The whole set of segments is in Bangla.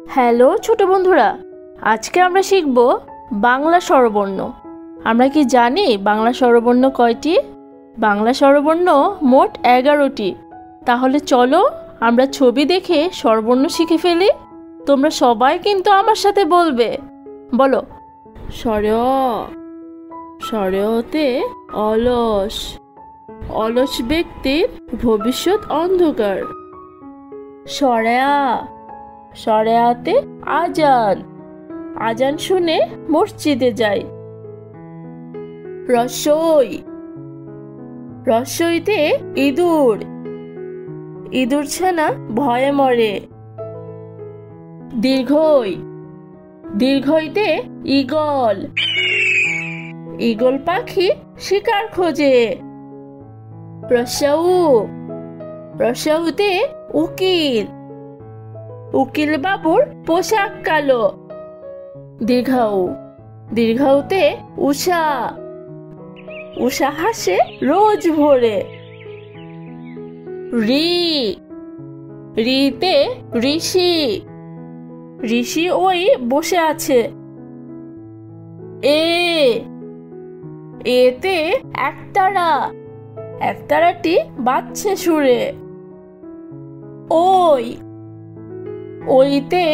হ্যালো ছোট বন্ধুরা, আজকে আমরা শিখব বাংলা স্বরবর্ণ। আমরা কি জানি বাংলা স্বরবর্ণ কয়টি? বাংলা স্বরবর্ণ মোট 11টি। তাহলে চলো আমরা ছবি দেখে স্বরবর্ণ শিখে ফেলি। তোমরা সবাই কিন্তু আমার সাথে বলবে। বলো, স্বরে অ, স্বরে অতে অলস, অলস ব্যক্তির ভবিষ্যৎ অন্ধকার। স্বরে আ, স্বরে আতে আজান, আজান শুনে মসজিদে যাই। রস্বই, রস্বইতে ইঁদুর, ইঁদুর ছানা ভয়ে মরে। দীর্ঘই, দীর্ঘইতে ঈগল, ঈগল পাখি শিকার খোঁজে। রস্যৌ, রস্যৌতে উকিল, উকিল বাবুর পোশাক কালো। দীর্ঘৌ, দীর্ঘৌতে উষা, উষা হাসে রোজ ভোরে। ঋ, ঋতে ঋষি, ঋষি ওই বসে আছে। এ, এতে একতারা, একতারাটি বাজছে সুরে। ওই, ওইতে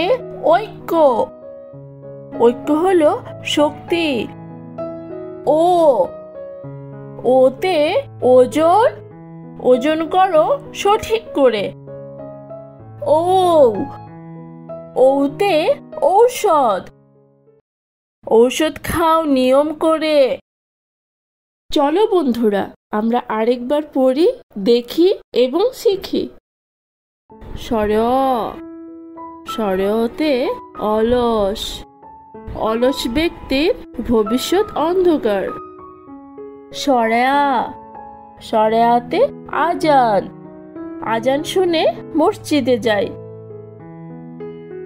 ঐক্য, ঐক্য হলো শক্তি। ও, ওতে ওজন, ওজন করো সঠিক করে। ও, ওতে ঔষধ, ঔষধ খাও নিয়ম করে। চলো বন্ধুরা, আমরা আরেকবার পড়ি, দেখি এবং শিখি। স্বরে অ, স্বরে অতে অলস, অলস ব্যক্তির ভবিষ্যৎ অন্ধকার। স্বরে আ, স্বরে আতে আজান, আজান শুনে মসজিদে যাই।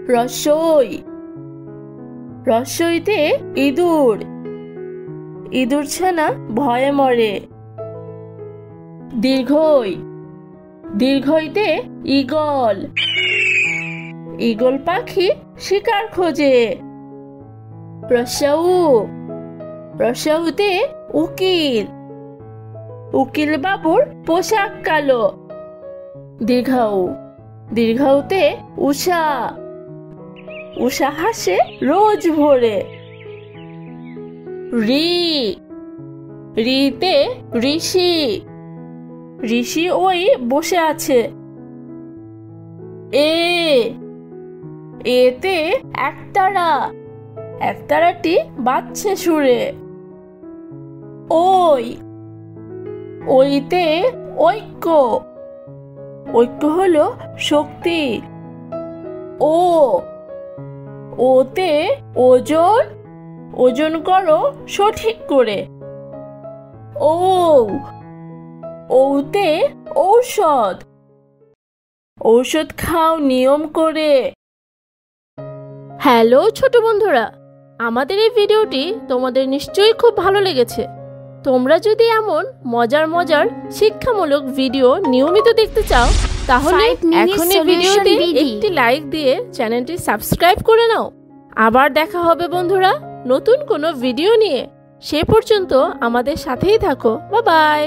রস্বই, রস্বইতে ইঁদুর, ইঁদুর ছানা ভয়ে মরে। দীর্ঘই, দীর্ঘইতে ঈগল, ঈগল পাখি শিকার খোঁজে। রস্যৌ, রস্যৌতে উকিল, উকিল বাবুর পোশাক কালো। দীর্ঘৌ, দীর্ঘৌতে উষা, উষা হাসে রোজ ভোরে। ঋ, ঋতে ঋষি, ঋষি ওই বসে আছে। এ, এতে একতারা, একতারাটি বাজছে সুরে। ওই, ওইতে ঐক্য, ঐক্য হলো শক্তি। ও, ওতে ওজন, ওজন করো সঠিক করে। ও, ওতে ঔষধ, ঔষধ খাও নিয়ম করে। হ্যালো ছোট বন্ধুরা, আমাদের এই ভিডিওটি তোমাদের নিশ্চয়ই খুব ভালো লেগেছে। তোমরা যদি এমন মজার মজার শিক্ষামূলক ভিডিও নিয়মিত দেখতে চাও, তাহলে এখন এই ভিডিওতে একটি লাইক দিয়ে চ্যানেলটি সাবস্ক্রাইব করে নাও। আবার দেখা হবে বন্ধুরা নতুন কোনো ভিডিও নিয়ে। সে পর্যন্ত আমাদের সাথেই থাকো। Bye bye.